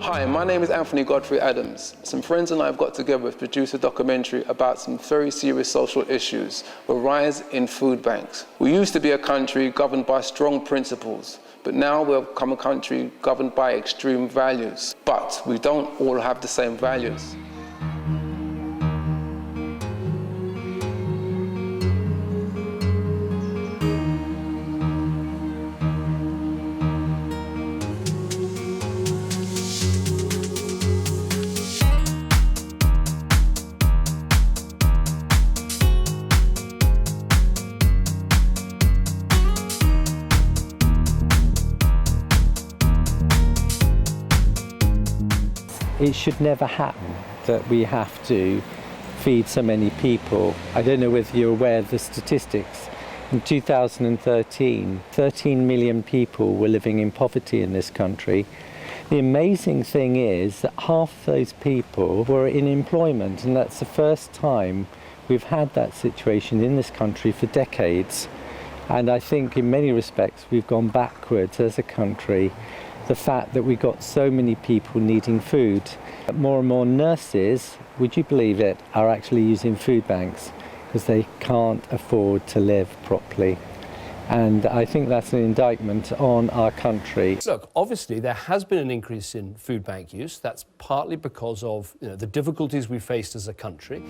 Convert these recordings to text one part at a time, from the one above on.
Hi, my name is Anthony Godfrey Adams. Some friends and I have got together to produce a documentary about some very serious social issues, the rise in food banks. We used to be a country governed by strong principles, but now we've become a country governed by extreme values. But we don't all have the same values. It should never happen that we have to feed so many people. I don't know whether you're aware of the statistics. In 2013, 13 million people were living in poverty in this country. The amazing thing is that half of those people were in employment, and that's the first time we've had that situation in this country for decades. And I think in many respects we've gone backwards as a country. The fact that we've got so many people needing food. More and more nurses, would you believe it, are actually using food banks because they can't afford to live properly. And I think that's an indictment on our country. Look, obviously there has been an increase in food bank use. That's partly because of the difficulties we faced as a country.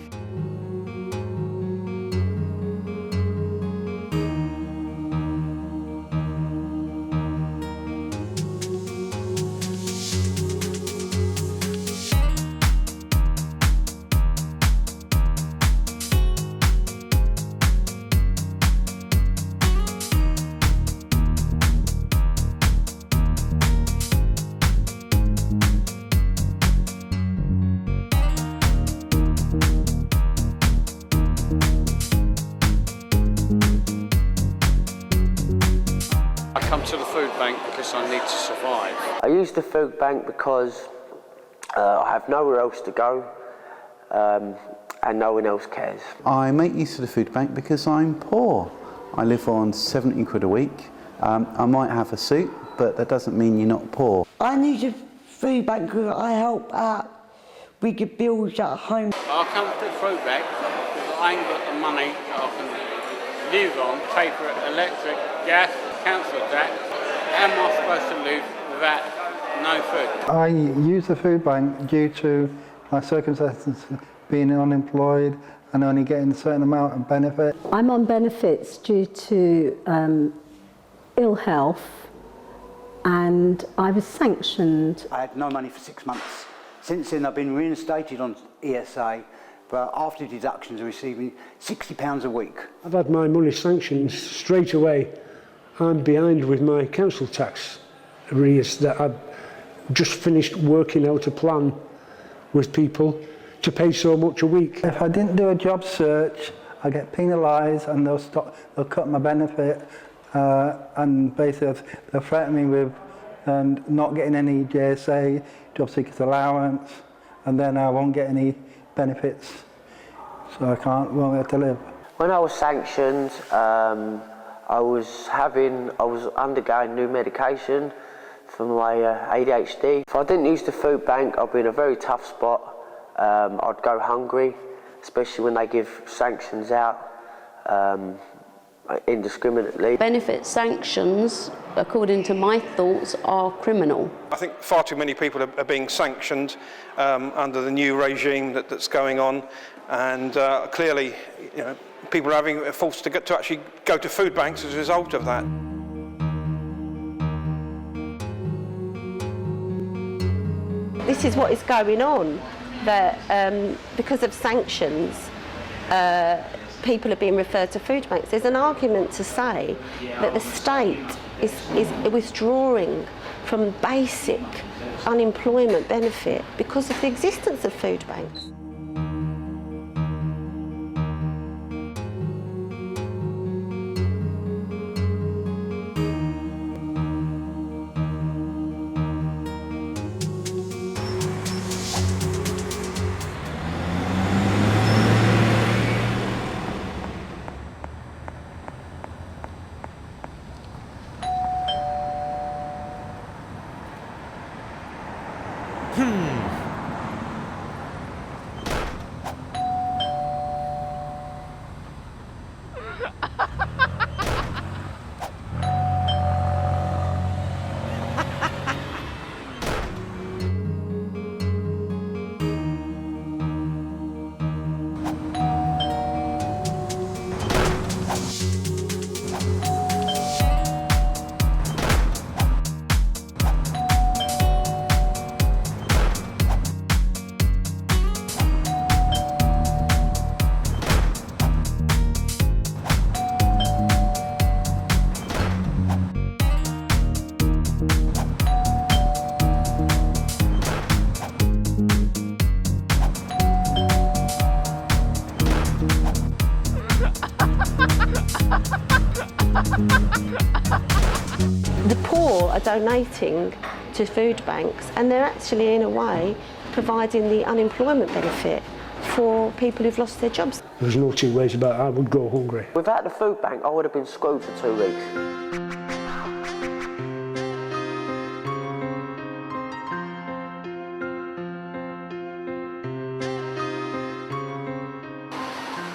I come to the food bank because I need to survive. I use the food bank because I have nowhere else to go and no one else cares. I make use of the food bank because I'm poor. I live on 70 quid a week. I might have a suit, but that doesn't mean you're not poor. I use the food bank because I help out with the bills at home. I come to the food bank because I ain't got the money that I can live on, pay for electric, gas, council tax. How am I supposed to live without no food? I use the food bank due to my circumstances, being unemployed and only getting a certain amount of benefit. I'm on benefits due to ill health, and I was sanctioned. I had no money for 6 months. Since then I've been reinstated on ESA, but after deductions I'm receiving £60 a week. I've had my money sanctioned straight away. I'm behind with my council tax arrears that I've just finished working out a plan with people to pay so much a week. If I didn't do a job search, I get penalised and they'll cut my benefit and basically they'll threaten me with not getting any JSA, job seekers allowance, and then I won't get any benefits, so won't be able to live. When I was sanctioned, I was undergoing new medication for my ADHD. If I didn't use the food bank, I'd be in a very tough spot. I'd go hungry, especially when they give sanctions out indiscriminately. Benefit sanctions, according to my thoughts, are criminal. I think far too many people are being sanctioned under the new regime that's going on, and clearly, people are having forced to actually go to food banks as a result of that. This is what is going on, that because of sanctions, people are being referred to food banks. There's an argument to say that the state is withdrawing from basic unemployment benefit because of the existence of food banks. The poor are donating to food banks, and they're actually, in a way, providing the unemployment benefit for people who've lost their jobs. There's no two ways about it. I would go hungry. Without the food bank, I would have been screwed for 2 weeks.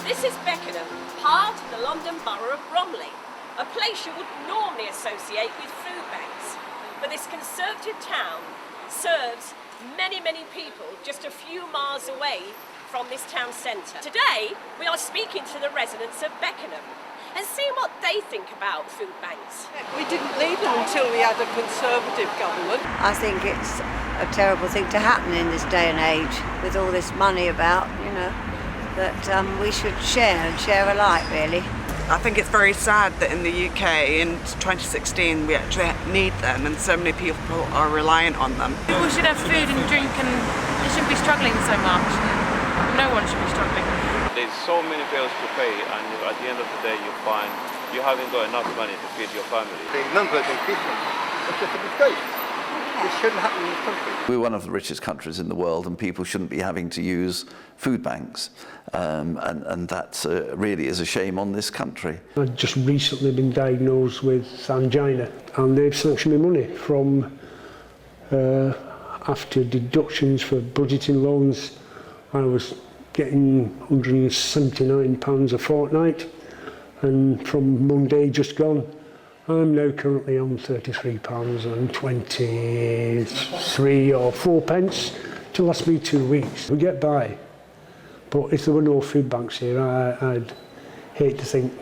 This is Beckenham, part of the London Borough of Bromley, a place you wouldn't normally associate with food banks. But this conservative town serves many, many people just a few miles away from this town centre. Today, we are speaking to the residents of Beckenham and seeing what they think about food banks. We didn't need them until we had a Conservative government. I think it's a terrible thing to happen in this day and age with all this money about, you know, that we should share and share alike, really. I think it's very sad that in the UK in 2016 we actually need them and so many people are reliant on them. People should have food and drink and they shouldn't be struggling so much. No one should be struggling. There's so many bills to pay and at the end of the day you find you haven't got enough money to feed your family. The numbers increasing. It's just a mistake. It shouldn't happen in this country. We're one of the richest countries in the world and people shouldn't be having to use food banks. And that really is a shame on this country. I've just recently been diagnosed with angina and they've sanctioned me money from after deductions for budgeting loans. I was getting £179 a fortnight and from Monday just gone I'm now currently on £33.23 or 4 pence to last me 2 weeks. We get by. But if there were no food banks here, I'd hate to think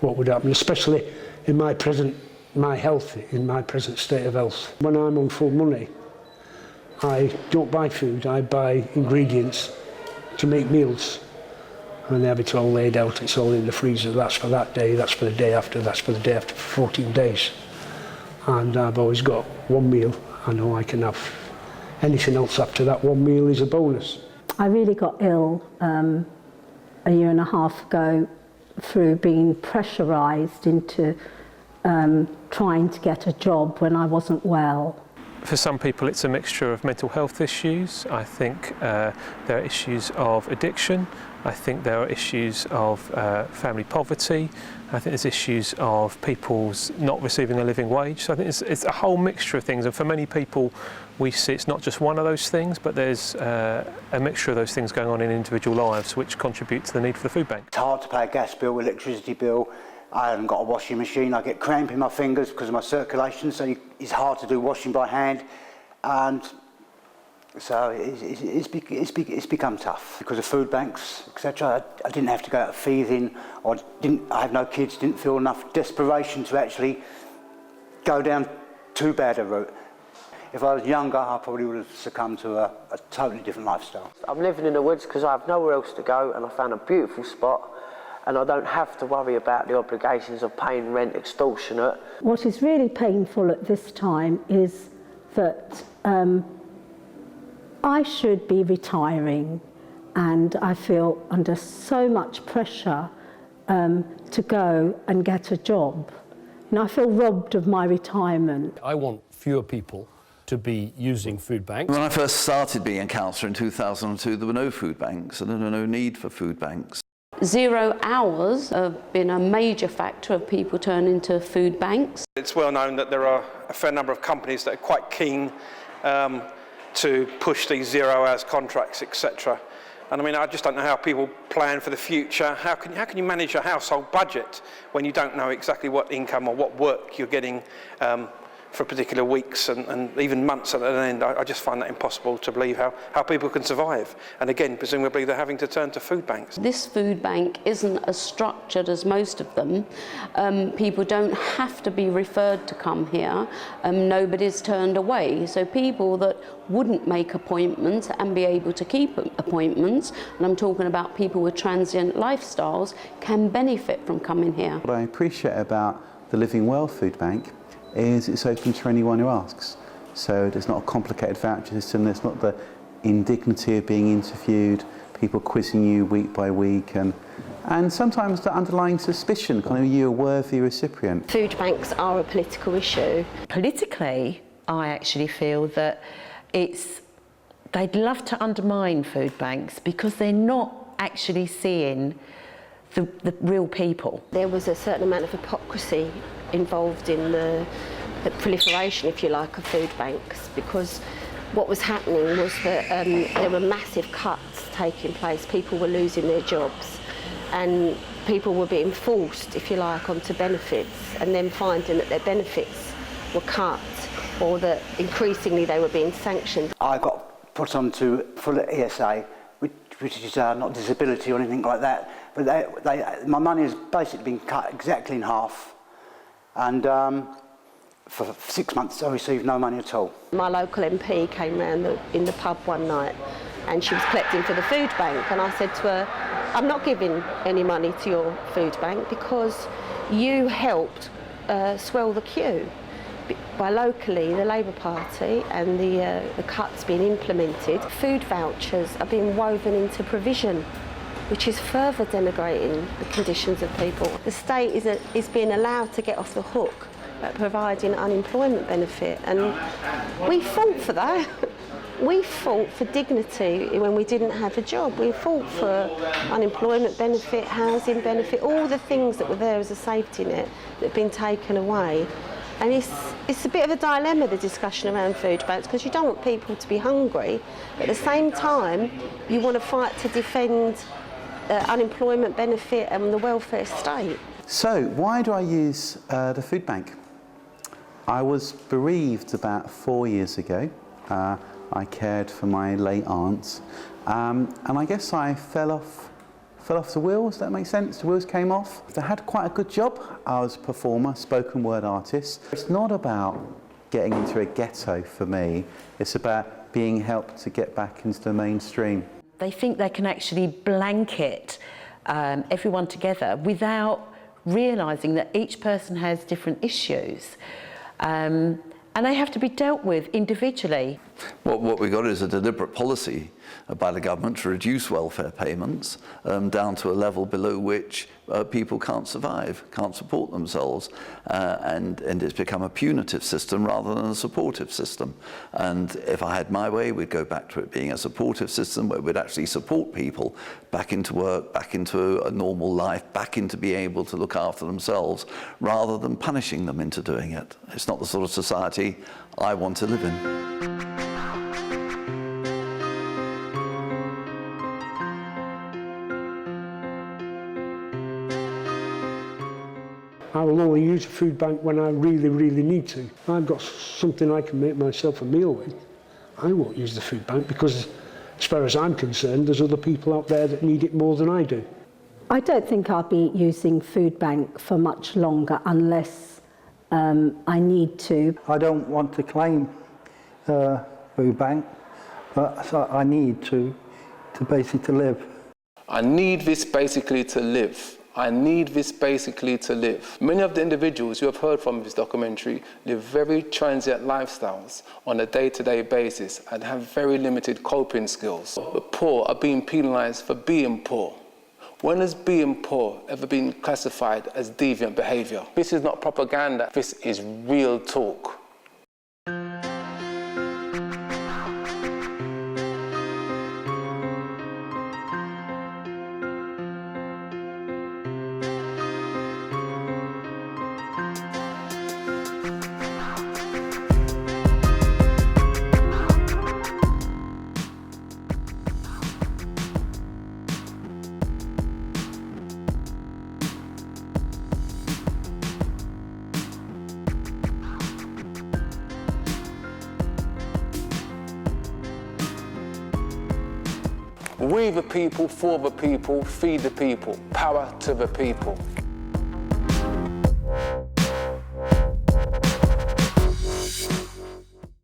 what would happen, especially in my present state of health. When I'm on full money, I don't buy food, I buy ingredients to make meals. And they have it all laid out, it's all in the freezer, that's for that day, that's for the day after, that's for the day after, for 14 days. And I've always got one meal, I know I can have anything else after that one meal is a bonus. I really got ill a year and a half ago through being pressurised into trying to get a job when I wasn't well. For some people it's a mixture of mental health issues. I think there are issues of addiction. I think there are issues of family poverty. I think there's issues of people's not receiving a living wage. So I think it's a whole mixture of things, and for many people we see it's not just one of those things, but there's a mixture of those things going on in individual lives which contribute to the need for the food bank. It's hard to pay a gas bill, electricity bill. I haven't got a washing machine. I get cramp in my fingers because of my circulation, so it's hard to do washing by hand. And so it's become tough because of food banks, etc. I didn't have to go out thieving, or I had no kids, didn't feel enough desperation to actually go down too bad a route. If I was younger, I probably would have succumbed to a totally different lifestyle. I'm living in the woods because I have nowhere else to go, and I found a beautiful spot, and I don't have to worry about the obligations of paying rent extortionate. What is really painful at this time is that I should be retiring, and I feel under so much pressure to go and get a job. And I feel robbed of my retirement. I want fewer people to be using food banks. When I first started being a councillor in 2002, there were no food banks and there was no need for food banks. 0 hours have been a major factor of people turning to food banks. It's well known that there are a fair number of companies that are quite keen to push these 0 hours contracts, etc. And I mean, I just don't know how people plan for the future. How can you manage a household budget when you don't know exactly what income or what work you're getting for particular weeks and even months at an end? I just find that impossible to believe how people can survive. And again, presumably they're having to turn to food banks. This food bank isn't as structured as most of them. People don't have to be referred to come here. Nobody's turned away. So people that wouldn't make appointments and be able to keep appointments, and I'm talking about people with transient lifestyles, can benefit from coming here. What I appreciate about the Living Well Food Bank is it's open to anyone who asks. So there's not a complicated voucher system, there's not the indignity of being interviewed, people quizzing you week by week, and sometimes the underlying suspicion, kind of you're a worthy recipient. Food banks are a political issue. Politically, I actually feel that they'd love to undermine food banks because they're not actually seeing the real people. There was a certain amount of hypocrisy involved in the proliferation, if you like, of food banks, because what was happening was that there were massive cuts taking place. People were losing their jobs and people were being forced, if you like, onto benefits, and then finding that their benefits were cut or that increasingly they were being sanctioned. I got put onto full ESA, which is not disability or anything like that, but my money has basically been cut exactly in half, and for 6 months I received no money at all. My local MP came round in the pub one night and she was collecting for the food bank, and I said to her, I'm not giving any money to your food bank because you helped swell the queue. By locally, the Labour Party and the cuts being implemented, food vouchers are being woven into provision, which is further denigrating the conditions of people. The state is being allowed to get off the hook at providing unemployment benefit, and we fought for that. We fought for dignity when we didn't have a job. We fought for unemployment benefit, housing benefit, all the things that were there as a safety net that have been taken away. And it's a bit of a dilemma, the discussion around food banks, because you don't want people to be hungry. At the same time, you want to fight to defend unemployment benefit and the welfare state. So, why do I use the food bank? I was bereaved about 4 years ago. I cared for my late aunts, and I guess I fell off the wheels, that makes sense. The wheels came off. I had quite a good job. I was a performer, spoken word artist. It's not about getting into a ghetto for me. It's about being helped to get back into the mainstream. They think they can actually blanket everyone together without realising that each person has different issues. And they have to be dealt with individually. What we've got is a deliberate policy by the government to reduce welfare payments down to a level below which people can't survive, can't support themselves, and it's become a punitive system rather than a supportive system. And if I had my way, we'd go back to it being a supportive system where we'd actually support people back into work, back into a normal life, back into being able to look after themselves, rather than punishing them into doing it. It's not the sort of society I want to live in. I will only use a food bank when I really, really need to. I've got something I can make myself a meal with. I won't use the food bank because, as far as I'm concerned, there's other people out there that need it more than I do. I don't think I'll be using food bank for much longer unless I need to. I don't want to claim food bank, but I need to basically live. I need this basically to live. I need this basically to live. Many of the individuals you have heard from in this documentary live very transient lifestyles on a day-to-day basis and have very limited coping skills. The poor are being penalised for being poor. When has being poor ever been classified as deviant behaviour? This is not propaganda, this is real talk. We the people, for the people, feed the people. Power to the people.